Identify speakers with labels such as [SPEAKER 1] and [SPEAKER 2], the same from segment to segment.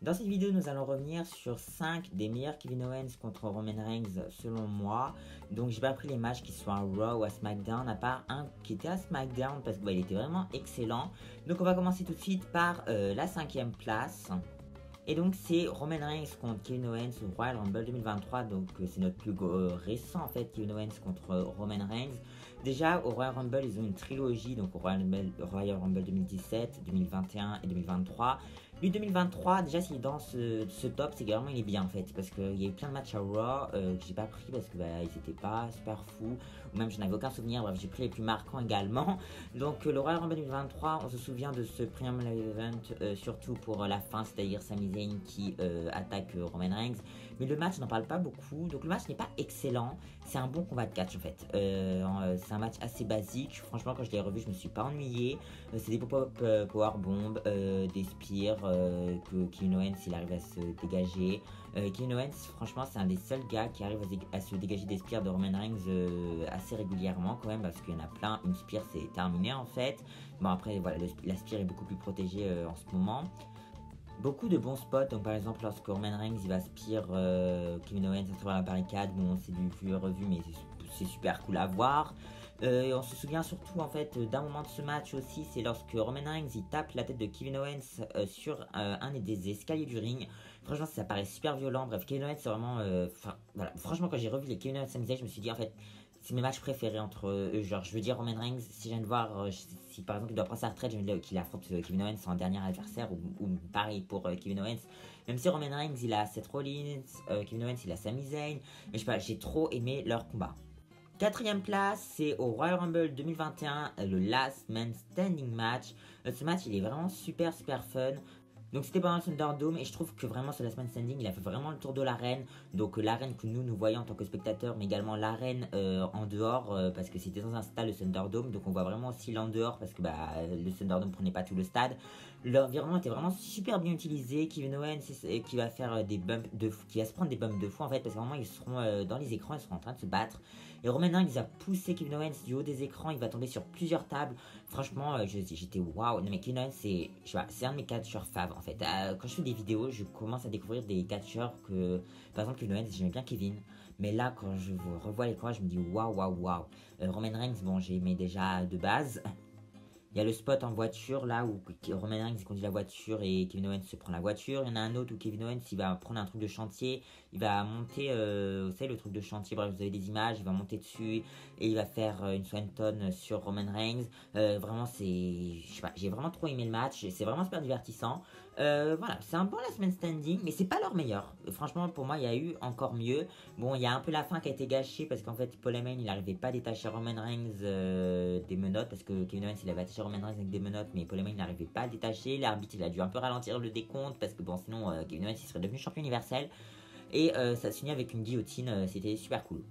[SPEAKER 1] Dans cette vidéo, nous allons revenir sur 5 des meilleurs Kevin Owens contre Roman Reigns selon moi. Donc j'ai pas pris les matchs qui sont à Raw ou à SmackDown, à part un qui était à SmackDown parce qu'il était vraiment excellent. Donc on va commencer tout de suite par la 5e place. Et donc c'est Roman Reigns contre Kevin Owens au Royal Rumble 2023, donc c'est notre plus récent en fait, Kevin Owens contre Roman Reigns. Déjà au Royal Rumble ils ont une trilogie, donc au Royal Rumble 2017, 2021 et 2023. Lui 2023, déjà s'il est dans ce top, c'est que vraiment il est bien en fait, parce qu'il y a eu plein de matchs à Raw que j'ai pas pris parce que ils étaient pas super fous, ou même je n'avais aucun souvenir, bref j'ai pris les plus marquants également. Donc le Royal Rumble 2023, on se souvient de ce Premium Live Event, surtout pour la fin, c'est-à-dire Sami Zayn qui attaque Roman Reigns. Mais le match, on n'en parle pas beaucoup, donc le match n'est pas excellent, c'est un bon combat de catch en fait. C'est un match assez basique, franchement quand je l'ai revu je me suis pas ennuyé. C'est des pop-up powerbomb, des spears que Kevin Owens il arrive à se dégager. Kevin Owens franchement c'est un des seuls gars qui arrive à se dégager des spears de Roman Reigns assez régulièrement quand même, parce qu'il y en a plein, une spear c'est terminé en fait. Bon après voilà, la spear est beaucoup plus protégée en ce moment. Beaucoup de bons spots, donc par exemple lorsque Roman Reigns il va spear Kevin Owens à travers la barricade, bon c'est du vu et revu mais c'est super cool à voir. Et on se souvient surtout en fait d'un moment de ce match aussi, c'est lorsque Roman Reigns il tape la tête de Kevin Owens sur un des escaliers du ring. Franchement ça paraît super violent, bref Kevin Owens c'est vraiment... voilà. Franchement quand j'ai revu les Kevin Owens Sami Zayn, je me suis dit en fait c'est mes matchs préférés entre eux. Genre je veux dire Roman Reigns, si je viens de voir, si par exemple il doit prendre sa retraite, je viens de qu'il affronte Kevin Owens en dernier adversaire, ou pareil pour Kevin Owens. Même si Roman Reigns il a Seth Rollins, Kevin Owens il a Sami Zayn, mais je sais pas, j'ai trop aimé leur combat. 4e place, c'est au Royal Rumble 2021, le Last Man Standing match. Ce match, il est vraiment super fun. Donc c'était pendant le Thunderdome et je trouve que vraiment ce Last Man Standing il a fait vraiment le tour de l'arène. Donc l'arène que nous voyons en tant que spectateurs, mais également l'arène en dehors, parce que c'était dans un stade le Thunderdome, donc on voit vraiment aussi l'en dehors parce que le Thunderdome prenait pas tout le stade. L'environnement était vraiment super bien utilisé. Kevin Owens qui va faire des bumps qui va se prendre des bumps de fou en fait, parce qu'à un moment ils seront dans les écrans, ils seront en train de se battre. Et Roman Reigns il a poussé Kevin Owens du haut des écrans, il va tomber sur plusieurs tables. Franchement j'étais waouh. Non mais Kevin Owens c'est un de mes catcheurs fav en fait. Quand je fais des vidéos, je commence à découvrir des catcheurs que, par exemple, Kevin Owens, j'aimais bien Kevin. Mais là, quand je revois les combats, je me dis waouh. Roman Reigns, bon, j'ai aimé déjà de base. Il y a le spot en voiture là où Roman Reigns conduit la voiture et Kevin Owens se prend la voiture. Il y en a un autre où Kevin Owens il va prendre un truc de chantier, il va monter, vous savez le truc de chantier, bref vous avez des images, il va monter dessus et il va faire une swanton sur Roman Reigns. Vraiment je sais pas, j'ai vraiment trop aimé le match, c'est vraiment super divertissant. Voilà, c'est un bon last man standing, mais c'est pas leur meilleur. Franchement, pour moi, il y a eu encore mieux. Bon, il y a un peu la fin qui a été gâchée parce qu'en fait, Paul Heyman, il n'arrivait pas à détacher Roman Reigns des menottes, parce que Kevin Owens, il avait attaché Roman Reigns avec des menottes, mais Paul Heyman, il n'arrivait pas à le détacher. L'arbitre, il a dû un peu ralentir le décompte parce que bon, sinon, Kevin Owens, il serait devenu champion universel. Et ça se finit avec une guillotine, c'était super cool.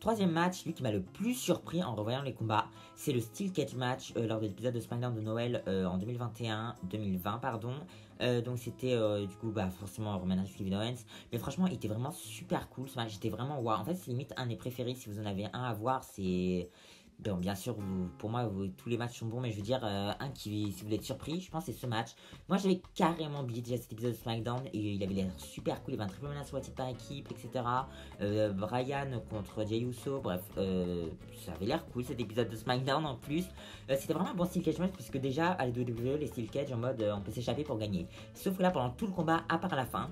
[SPEAKER 1] Troisième match, lui qui m'a le plus surpris en revoyant les combats, c'est le Steel Cage match lors de l'épisode de SmackDown de Noël en 2020 pardon. Donc c'était du coup forcément Roman Reigns, Kevin Owens, mais franchement il était vraiment super cool ce match, j'étais vraiment waouh. En fait c'est limite un des préférés, si vous en avez un à voir, c'est... Bon, bien sûr, pour moi, tous les matchs sont bons, mais je veux dire, un qui, si vous êtes surpris, je pense que c'est ce match. Moi, j'avais carrément oublié déjà cet épisode de SmackDown et il avait l'air super cool. Il y avait un triple menace swatted par équipe, etc. Brian contre Jey Uso, bref, ça avait l'air cool cet épisode de SmackDown en plus. C'était vraiment un bon Steel Cage match, parce que déjà, à la WWE, les Steel Cage en mode on peut s'échapper pour gagner. Sauf que là, pendant tout le combat, à part à la fin,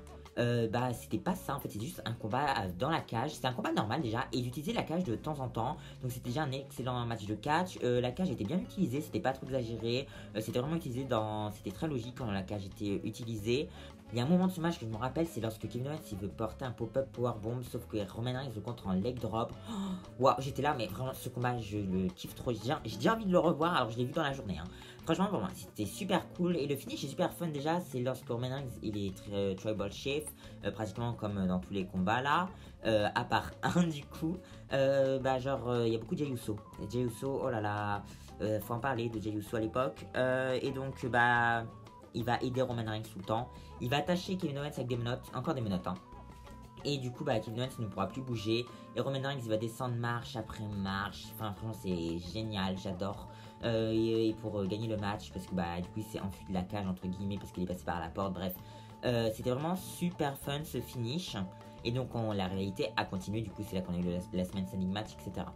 [SPEAKER 1] c'était pas ça en fait, c'est juste un combat dans la cage, c'est un combat normal déjà, et d'utiliser la cage de temps en temps, donc c'était déjà un excellent match de catch. La cage était bien utilisée, c'était pas trop exagéré, c'était vraiment utilisé c'était très logique quand la cage était utilisée. Il y a un moment de ce match que je me rappelle, c'est lorsque Kevin Owens il veut porter un pop-up powerbomb, sauf que Roman Reigns le contre en leg drop. Waouh, j'étais là, mais vraiment ce combat je le kiffe trop, j'ai déjà envie de le revoir, alors je l'ai vu dans la journée hein. Franchement pour moi c'était super cool, et le finish est super fun déjà, c'est lorsque Roman Reigns il est tribal chief, pratiquement comme dans tous les combats là, à part un du coup, il y a beaucoup de Jey Uso. Jey Uso, oh là là, faut en parler de Jey Uso à l'époque, et donc il va aider Roman Reigns tout le temps, il va attacher Kevin Owens avec des menottes, encore des menottes hein. Et du coup, Kevin Owens ne pourra plus bouger. Et Roman Reigns, il va descendre marche après marche. Enfin, franchement, c'est génial, j'adore. Et pour gagner le match, parce que du coup, il s'est enfui de la cage, entre guillemets, parce qu'il est passé par la porte. Bref, C'était vraiment super fun ce finish. Et donc la rivalité a continué, du coup c'est là qu'on a eu la semaine standing match, etc.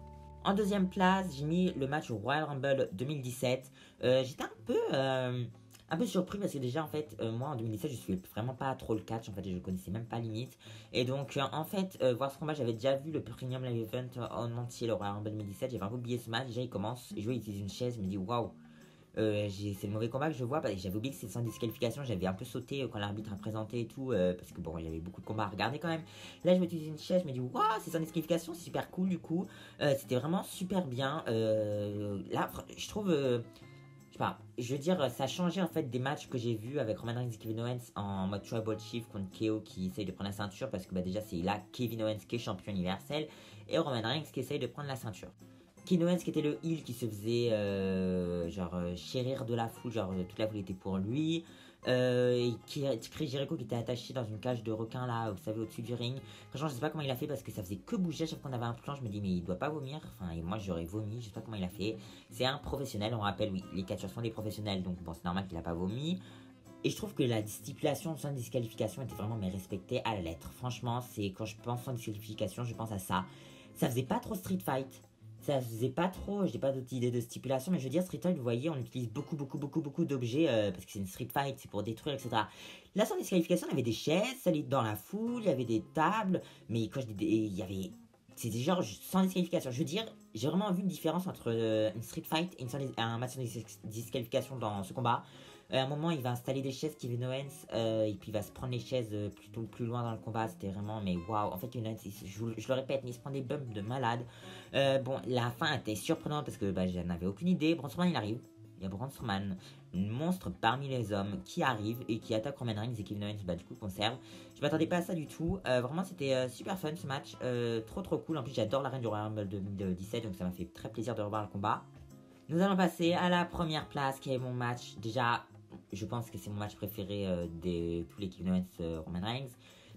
[SPEAKER 1] En deuxième place, j'ai mis le match au Royal Rumble 2017. J'étais un peu surpris parce que déjà en fait moi en 2017 je suis vraiment pas trop le catch, en fait je connaissais même pas limite. Et donc en fait voir ce combat, j'avais déjà vu le Premium Live Event en entier, le Royal Rumble 2017. J'avais un peu oublié ce match. Déjà il commence, et je vois il utilise une chaise, je me dis waouh, c'est le mauvais combat que je vois, parce que j'avais oublié que c'était sans disqualification. J'avais un peu sauté quand l'arbitre a présenté et tout, parce que bon, il y avait beaucoup de combats à regarder quand même. Là, je m'utilise une chaise, je me dis, waouh, c'est sans disqualification, c'est super cool du coup. C'était vraiment super bien. Là, je trouve, je sais pas, je veux dire, ça a changé en fait des matchs que j'ai vus avec Roman Reigns et Kevin Owens en mode Tribal Chief contre KO qui essaye de prendre la ceinture, parce que bah, déjà, c'est là Kevin Owens qui est champion universel et Roman Reigns qui essaye de prendre la ceinture. Kevin Owens qui était le heel qui se faisait chérir de la foule, toute la foule était pour lui. Et Chris Jericho qui était attaché dans une cage de requin là, vous savez, au-dessus du ring. Franchement, je sais pas comment il a fait parce que ça faisait que bouger à chaque fois qu'on avait un plan. Je me dis, mais il doit pas vomir. Enfin, et moi j'aurais vomi, je sais pas comment il a fait. C'est un professionnel, on rappelle, oui, les catcheurs sont des professionnels, donc bon, c'est normal qu'il a pas vomi. Et je trouve que la stipulation sans disqualification était vraiment mais respectée à la lettre. Franchement, c'est quand je pense sans disqualification, je pense à ça. Ça faisait pas trop street fight. Ça faisait pas trop, j'ai pas d'autres idées de stipulation, mais je veux dire, Street Fight, vous voyez, on utilise beaucoup d'objets, parce que c'est une Street Fight, c'est pour détruire, etc. Là, sans disqualification, on avait des chaises, ça allait dans la foule, il y avait des tables, mais quand je dis, il y avait. C'était genre sans disqualification. Je veux dire, j'ai vraiment vu une différence entre une Street Fight et un match sans disqualification dans ce combat. À un moment, il va installer des chaises, Kevin Owens, et puis il va se prendre les chaises plutôt plus loin dans le combat. C'était vraiment, mais waouh. En fait, Kevin Owens, je le répète, mais il se prend des bumps de malade. Bon, la fin était surprenante parce que bah, je n'avais aucune idée. Braun Strowman, il arrive. Il y a Braun Strowman, un monstre parmi les hommes, qui arrive et qui attaque Roman Reigns, et Kevin Owens, bah, du coup, conserve. Je m'attendais pas à ça du tout. Vraiment, c'était super fun ce match. Trop cool. En plus, j'adore la reine du Royal Rumble 2017, donc ça m'a fait très plaisir de revoir le combat. Nous allons passer à la première place, qui est mon match. Déjà, je pense que c'est mon match préféré de tous les Kevin Owens, Roman Reigns.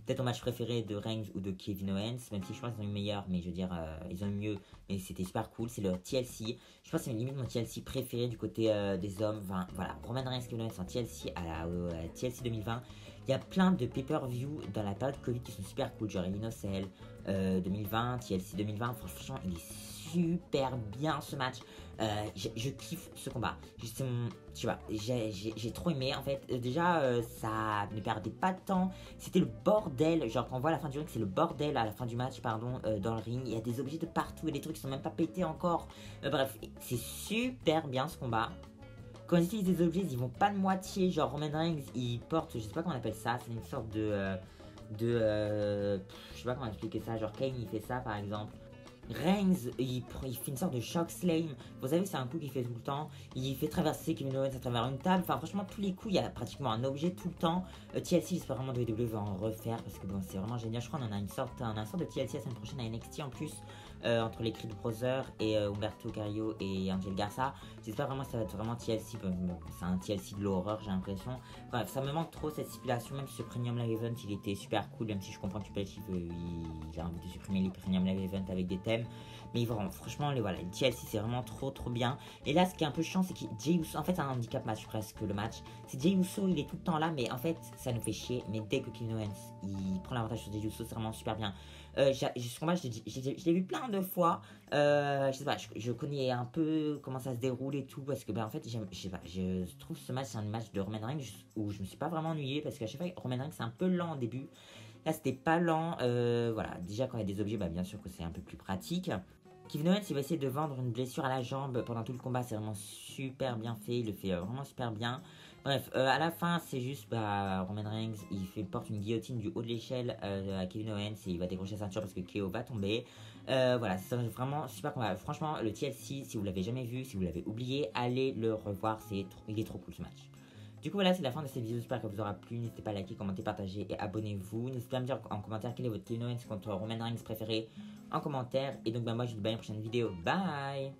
[SPEAKER 1] Peut-être mon match préféré de Reigns ou de Kevin Owens, même si je pense qu'ils ont eu meilleur, mais je veux dire, ils ont eu mieux, mais c'était super cool. C'est leur TLC. Je pense que c'est limite mon TLC préféré du côté des hommes. Enfin, voilà, Roman Reigns, Kevin Owens en TLC à la TLC 2020. Il y a plein de pay-per-view dans la période Covid qui sont super cool, genre Inocel 2020, TLC 2020. Franchement, il est super bien ce match. Je kiffe ce combat. J'ai trop aimé en fait. Déjà, ça ne perdait pas de temps. C'était le bordel. Genre, quand on voit à la fin du ring, c'est le bordel à la fin du match, pardon, dans le ring. Il y a des objets de partout et des trucs qui sont même pas pétés encore. Bref, c'est super bien ce combat. Quand ils utilisent des objets, ils vont pas de moitié. Genre, Roman Reigns, il porte, je sais pas comment on appelle ça. C'est une sorte je sais pas comment expliquer ça. Genre, Kane, il fait ça par exemple. Reigns, il fait une sorte de shock slam. Vous savez, c'est un coup qu'il fait tout le temps. Il fait traverser Kevin Owens à travers une table. Enfin, franchement, tous les coups, il y a pratiquement un objet tout le temps. TLC, j'espère vraiment WWE va en refaire parce que bon, c'est vraiment génial. Je crois qu'on en a une sorte de TLC la semaine prochaine à NXT en plus. Entre les Creed Brothers et Humberto Carrillo et Angel Garza. J'espère vraiment que ça va être vraiment TLC. C'est un TLC de l'horreur, j'ai l'impression. Bref, ça me manque trop cette stipulation. Même si ce Premium Live Event il était super cool, même si je comprends que Triple H il a envie de supprimer les Premium Live Event avec des thèmes. Mais vraiment, franchement, les TLC c'est vraiment trop bien. Et là, ce qui est un peu chiant, c'est que Jey Uso, en fait, c'est un handicap match presque le match. C'est Jey Uso, il est tout le temps là, mais en fait, ça nous fait chier. Mais dès que Kevin Owens il prend l'avantage sur Jey Uso, c'est vraiment super bien. Ce combat, je l'ai vu plein de fois. Je sais pas, je connais un peu comment ça se déroule et tout, parce que en fait, je sais pas, je trouve ce match c'est un match de Roman Reigns où je me suis pas vraiment ennuyé, parce qu'à chaque fois, Roman Reigns c'est un peu lent au début. Là, c'était pas lent. Voilà, déjà quand il y a des objets, bien sûr que c'est un peu plus pratique. Kevin Owens, il va essayer de vendre une blessure à la jambe pendant tout le combat. C'est vraiment super bien fait. Il le fait vraiment super bien. Bref, à la fin, c'est juste Roman Reigns. Il porte une guillotine du haut de l'échelle à Kevin Owens et il va décrocher la ceinture parce que KO va tomber. Voilà, c'est vraiment super combat. Franchement, le TLC, si vous l'avez jamais vu, si vous l'avez oublié, allez le revoir. Il est trop cool ce match. Du coup voilà, c'est la fin de cette vidéo, j'espère qu'elle vous aura plu. N'hésitez pas à liker, commenter, partager et abonnez-vous. N'hésitez pas à me dire en commentaire quel est votre Kevin Owens contre Roman Reigns préféré en commentaire. Et donc moi je vous dis à la prochaine vidéo, bye.